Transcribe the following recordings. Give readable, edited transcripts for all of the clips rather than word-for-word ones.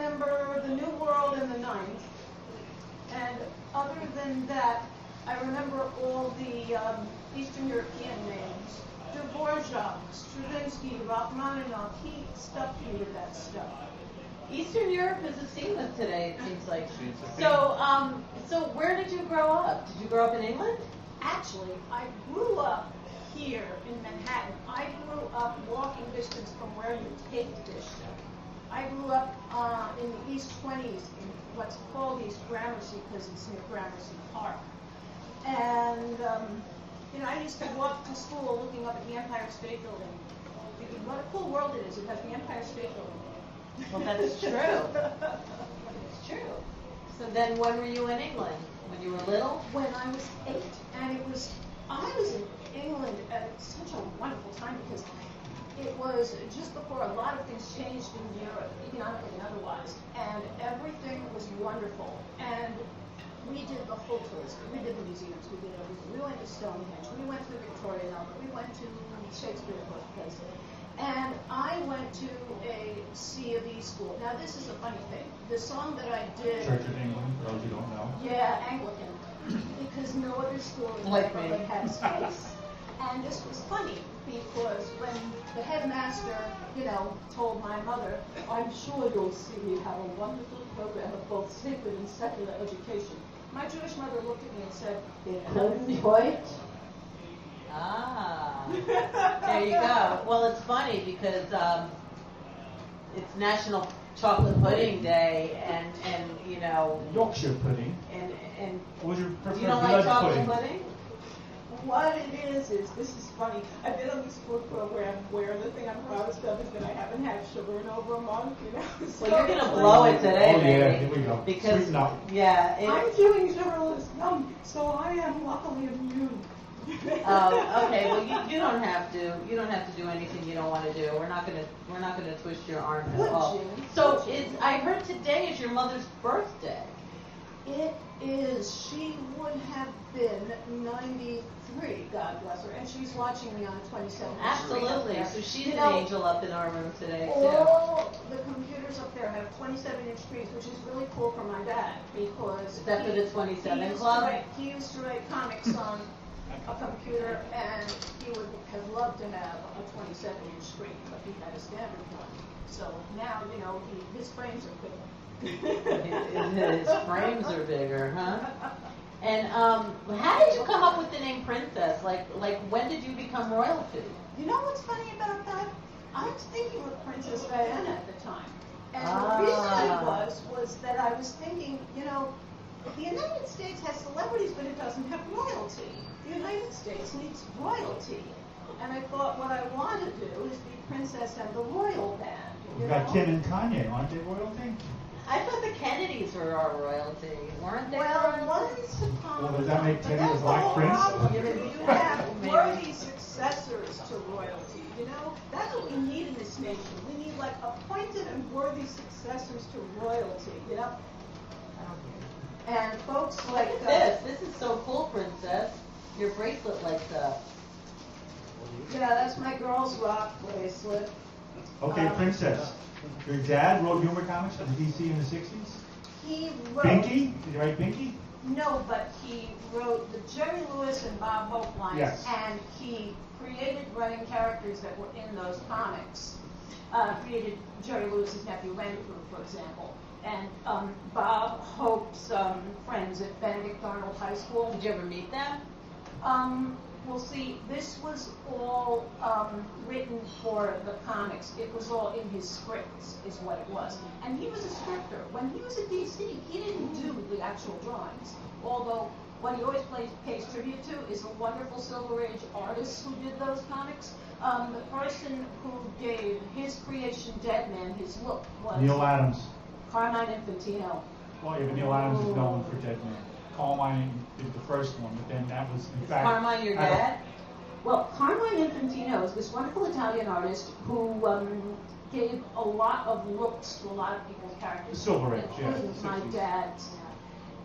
remember the New World and the Ninth, and other than that, I remember all the Eastern European names. Dvorak, Stravinsky, Rachmaninoff, he stuffed me with that stuff. Eastern Europe is a seamless today, it seems like. So, so where did you grow up? Did you grow up in England? Actually, I grew up here in Manhattan. I grew up walking distance from where you take this. I grew up in the East 20s in what's called East Gramercy because it's near Gramercy Park. And, you know, I used to walk to school looking up at the Empire State Building, thinking, what a cool world it is. It has the Empire State Building. Well, that's true. It's true. So then when were you in England? When you were little? When I was 8. And I was in England at such a wonderful time because it was just before a lot of things changed in Europe, economically and otherwise. And everything was wonderful. And we did the whole tourist. We did the museums. We did everything. We went to Stonehenge. We went to the Victoria and Albert. We went to Shakespeare birthplace. And I went to a C of E school. Now, this is a funny thing. The song that I did... Church of England, for those who don't know. Yeah, Anglican. Because no other school in Like England had space. And this was funny because when the headmaster, you know, told my mother, I'm sure you'll see we have a wonderful program of both sacred and secular education. My Jewish mother looked at me and said, it couldn't wait. Ah, there you go. Well, it's funny because it's National Chocolate Pudding Day, and you know, Yorkshire pudding. And What was your preferred you don't like blood chocolate pudding? pudding? What it is this is funny. I've been on this food program where the thing I'm proudest of is that I haven't had sugar in over a month, you know. So Well, you're gonna blow it today, Oh yeah, baby. here we go. Because Sweeten up. yeah, I'm doing sugarless yum, so I am luckily immune. okay. Well, you don't have to. You don't have to do anything you don't want to do. We're not gonna twist your arm at Would all. you? So I heard today is your mother's birthday. It is. She would have been 93, God bless her, and she's watching me on a 27. Absolutely. So she's You an know, angel up in our room today too. all the computers up there have 27-inch screens, which is really cool for my dad because Is that for the 27 club? He used to write comics on a computer, and he would have loved to have a 27-inch screen, but he had a standard one. So now, you know, his frames are bigger. His frames are bigger, huh? And how did you come up with the name Princess? Like when did you become royalty? You know what's funny about that? I was thinking of Princess Diana at the time. And the reason it was that I was thinking, you know, the United States has celebrities, but it doesn't have royalty. The United States needs royalty. And I thought what I want to do is be Princess and the Royal Band. We've got Kim and Kanye, aren't they royalty? I thought the Kennedys were our royalty, weren't they? Well, once upon Well, does that make but Teddy that's the the Black whole Prince? problem. You have Maybe. worthy successors to royalty, you know? That's what we need in this nation. We need, like, appointed and worthy successors to royalty, you know? And folks like... Look at this. This is so cool, Princess. Your bracelet lights up. Yeah, that's my girls rock bracelet. Okay, Princess. Your dad wrote humor comics for the DC in the 60s? He wrote... Binky? Did you write Binky? No, but he wrote the Jerry Lewis and Bob Hope lines, Yes. and he created running characters that were in those comics. Created Jerry Lewis's nephew Renfrew, for example, and Bob Hope's friends at Benedict Arnold High School. Did you ever meet them? Well, see, this was all written for the comics. It was all in his scripts, is what it was. And he was a scripter. When he was at DC, he didn't do the actual drawings. Although, what he always pays tribute to is the wonderful Silver Age artists who did those comics. The person who gave his creation, Dead Man, his look was... Neil Adams. Carmine Infantino. Well, yeah, but Neil Adams is known for Dead Man. Carmine did the first one, but then that was, in fact... Carmine your dad? Well, Carmine Infantino is this wonderful Italian artist who gave a lot of looks to a lot of people's characters. Silver Age, yeah, including my 60s. dad's.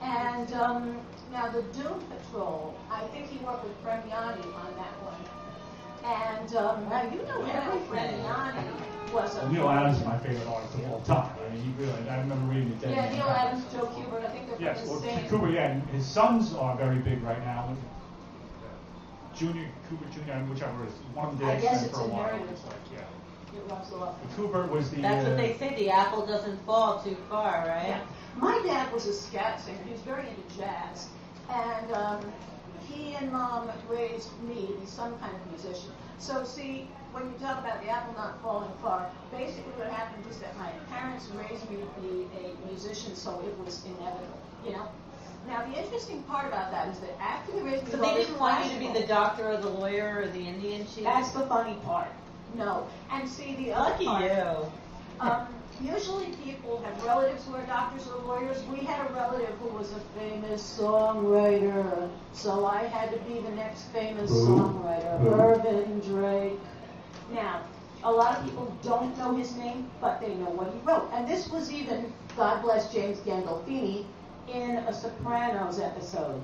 And now the Doom Patrol, I think he worked with Premiani on that one. And Wow, you know everything. Was a Neil Adams is my favorite artist of all time. I mean, he really, I remember reading the Dead Yeah, Man. Neil Adams, Joe Kubert, I think they're Yes, from well, the same. Cooper, yeah, and his sons are very big right now. Junior, Cooper Jr., whichever it is. One of them I did guess X-Men it's for a while. inherited. Yeah. It rubs a lot. Cooper was the... That's what they say, the apple doesn't fall too far, right? Yeah. My dad was a scat singer. He was very into jazz. And he and Mom raised me to be some kind of musician. So see, when you talk about the apple not falling far, basically what happened was that my parents raised me to be a musician, so it was inevitable, you know? Now, the interesting part about that is that after they raised me... So they didn't want you to be the doctor or the lawyer or the Indian chief? That's the funny part. No. And see, the other Lucky part... you. Usually people have relatives who are doctors or lawyers. We had a relative who was a famous songwriter, so I had to be the next famous songwriter, Irvin Drake. Now, a lot of people don't know his name, but they know what he wrote. And this was even, God bless James Gandolfini, in a Sopranos episode.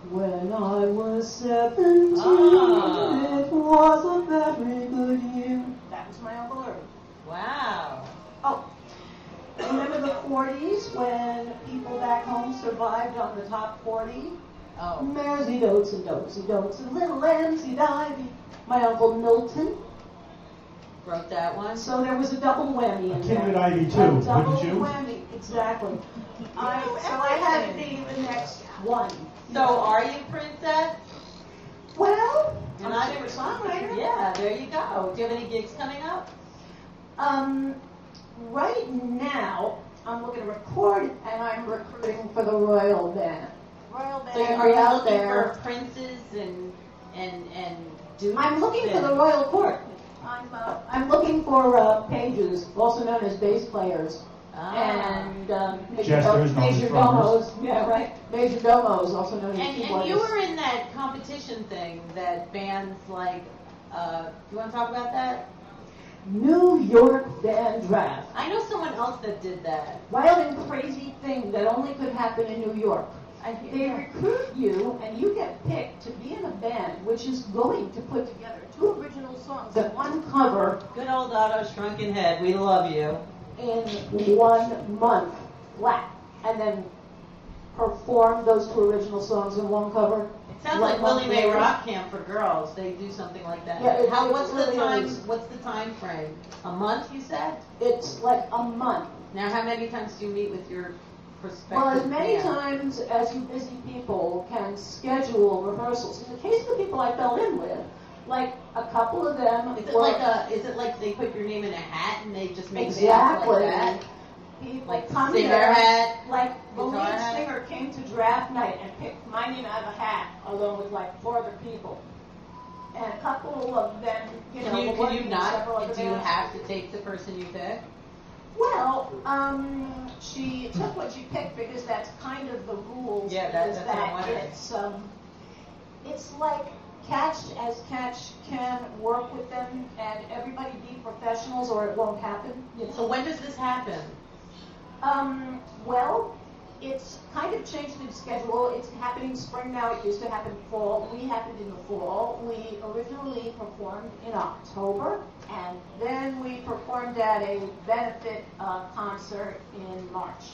When I was 17, it was a very good year. That was my Uncle Irvin. Wow. Oh, remember the 40s when people back home survived on the top 40? Oh. Maresy dotes and little lambsy divey. My Uncle Milton. Wrote that one? So there was a double whammy in there. Kindred Ivy too, A double wouldn't you? whammy, exactly. So I had to be the next one. So are you PriNCeSS? Well, And I'm a favorite songwriter. Yeah, there you go. Do you have any gigs coming up? Right now, I'm looking to record, and I'm recruiting for the Royal Band. Royal Band. So are you looking for princes and dukes? I'm looking for the Royal Court. I'm looking for pages, also known as bass players, and Jesters, major domos. Yeah, right. Major domos, also known as And keyboardists. you were in that competition thing that bands like, do you want to talk about that? New York Band Draft. I know someone else that did that. Wild and crazy thing that only could happen in New York. They recruit you, and you get picked to be in a band which is going to put together 2 original songs and 1 cover Good old Otto Shrunken Head, we love you. in 1 month flat, and then perform those 2 original songs and 1 cover. It sounds like Willie Mae Rock Camp for girls. They do something like that. Yeah, What's really the time? is. What's the time frame? A month, you said? It's like a month. Now, how many times do you meet with your prospective Well, as many band? times as you busy people can schedule rehearsals. In the case of the people I fell in with, like a couple of them Is it were like they put your name in a hat and they just make exactly. bands like that? People Like come singer there, hat, like the guitar lead hat? singer came to draft night and picked my name out of a hat along with like 4 other people. And a couple of them, you know, were Can working you in not? several other Do you bands. have to take the person you pick? Well, she took what she picked because that's kind of the rules. Yeah, that's what I wanted. It's like catch as catch can, work with them, and everybody be professionals or it won't happen. You know? So when does this happen? Well, it's kind of changed its schedule. It's happening spring now. It used to happen fall. We happened in the fall. We originally performed in October, and then we performed at a benefit concert in March.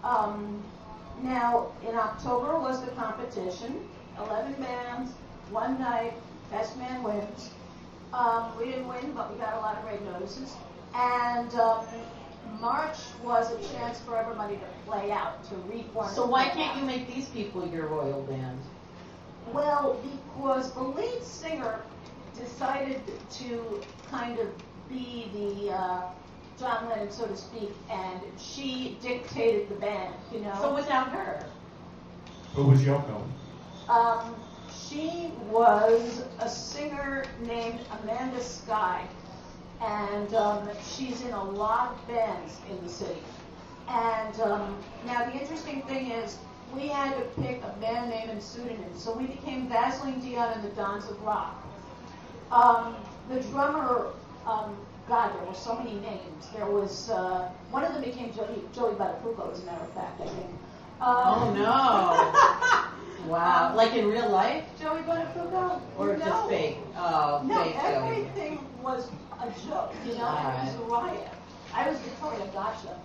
Now, in October was the competition. 11 bands, 1 night, best man wins. We didn't win, but we got a lot of great notices. And March was a chance for everybody to play out, to reform. So why can't you make these people your royal band? Well, because the lead singer decided to kind of be the John Lennon, so to speak, and she dictated the band, you know. So without her? Who was Yoko? She was a singer named Amanda Sky, and she's in a lot of bands in the city. And now the interesting thing is, we had to pick a band name and pseudonym, so we became Vaseline Dion and the Dons of Rock. The drummer, God, there were so many names. There was, one of them became Joey Buttafuoco, as a matter of fact, I think. Oh no! Wow. Like in real life, Joey Buttafuoco? Or No. just fake? Oh, No, fake Joey. everything was a joke, you know, it was a riot. I was Victoria, gotcha.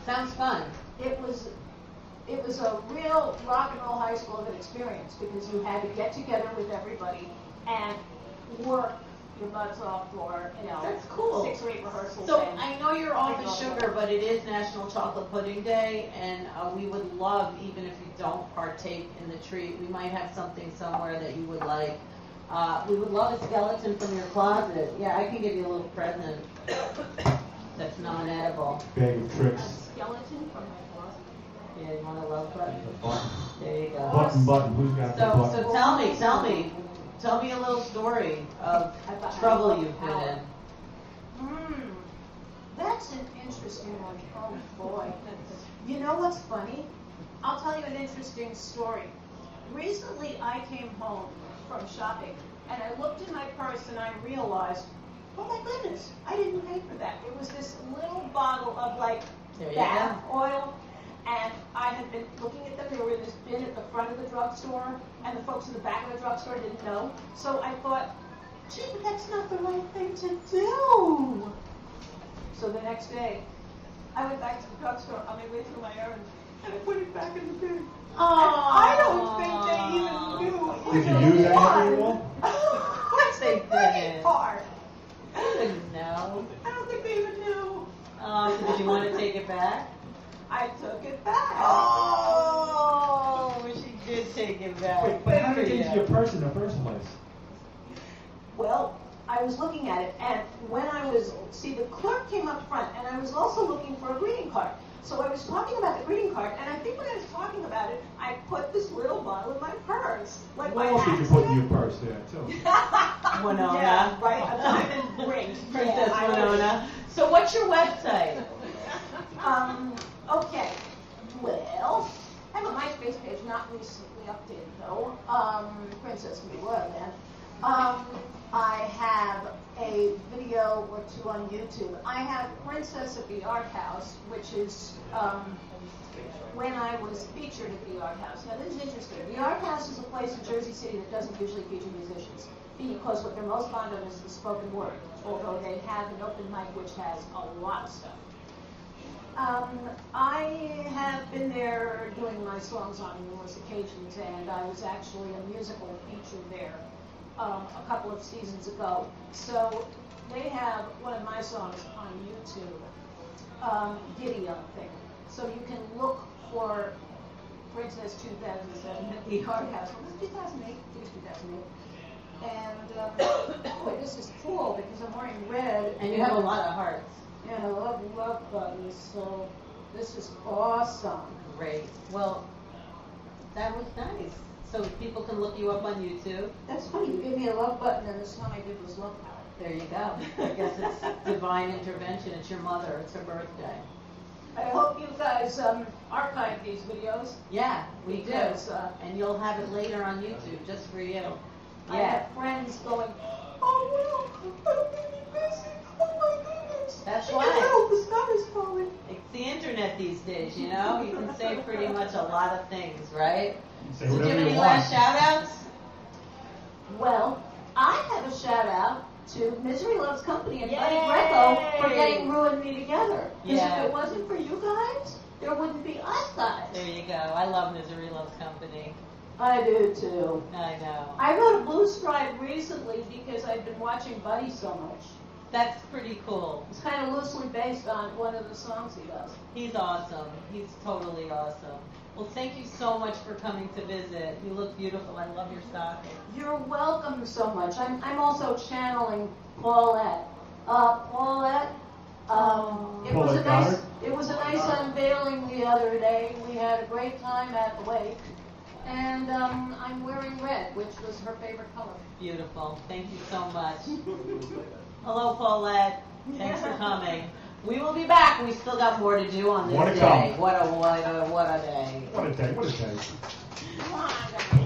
Sounds fun. It was a real rock and roll high school of an experience because you had to get together with everybody and work your butts off for, That's cool. 6 or 8 rehearsals. So and I know you're off of bring all sugar, but it is National Chocolate Pudding Day, and we would love, even if you don't partake in the treat, we might have something somewhere that you would like. We would love a skeleton from your closet. Yeah, I can give you a little present that's non-edible. Bag of a tricks. skeleton from my closet. Yeah, you want a love button? Button. There you go. Button. Who's got the button? So tell me a little story of trouble you've been in. That's an interesting one. Oh boy. You know what's funny? I'll tell you an interesting story. Recently I came home from shopping and I looked in my purse and I realized, oh my goodness, I didn't pay for that. It was this little bottle of There you bath oil. And I had been looking at them. They were in this bin at the front of the drugstore, and the folks in the back of the drugstore didn't know. So I thought, gee, but that's not the right thing to do. So the next day, I went back to the drugstore on my way through my errand, and I put it back in the bin. I don't think they even knew. Did you use that every one? What's the funny part? I didn't know. I don't think they even knew. So did you want to take it back? I took it back. Oh, she did take it back. Wait, but how did it get into your purse in the first place? Well, I was looking at it, and when the clerk came up front, and I was also looking for a greeting card. So I was talking about the greeting card, and I think when I was talking about it, I put this little bottle in my purse. Like What by else did you put in accident. your purse there, too? Winona. Yeah, right, a diamond ring. Princess Yeah, Winona. So what's your website? Okay. Well, I have a MySpace page, not recently updated though. Princess can be royal then. I have a video or 2 on YouTube. I have Princess at the Art House, which is when I was featured at the Art House. Now this is interesting. The Art House is a place in Jersey City that doesn't usually feature musicians because what they're most fond of is the spoken word, although they have an open mic which has a lot of stuff. I have been there doing my songs on numerous occasions, and I was actually a musical feature there a couple of seasons ago. So they have one of my songs on YouTube, Giddy Up Thing. So you can look for Princess 2007 at the Art House. Was it 2008? I think it was 2008. And boy, this is cool because I'm wearing red. And you have a lot of hearts. And I love love buttons, so this is awesome. Great. Well, that was nice. So people can look you up on YouTube. That's funny, you gave me a love button and the song I did was love power. There you go. I guess it's divine intervention. It's your mother. It's her birthday. I hope you guys archive these videos. Yeah, we do. Because, And you'll have it later on YouTube just for you. I Yeah. have friends going, oh well, I'm really busy. Oh my goodness. That's Can why. you help? The sky is falling. It's the internet these days, you know? You can say pretty much a lot of things, right? Say So do you have whatever any you last want. shout outs? Well, I have a shout out to Misery Loves Company and Buddy Yay! Greco for getting Ru and me together. Because Yeah. if it wasn't for you guys, there wouldn't be us guys. There you go. I love Misery Loves Company. I do too. I know. I wrote a Blue Stripe recently because I've been watching Buddy so much. That's pretty cool. It's kind of loosely based on one of the songs he does. He's awesome. He's totally awesome. Well, thank you so much for coming to visit. You look beautiful. I love your stocking. You're welcome so much. I'm also channeling Paulette. Paulette, it was a nice unveiling the other day. We had a great time at the wake. And I'm wearing red, which was her favorite color. Beautiful. Thank you so much. Hello, Paulette. Thanks for coming. We will be back. We still got more to do on this More to day. come. What a day. What a day. Come on, guys.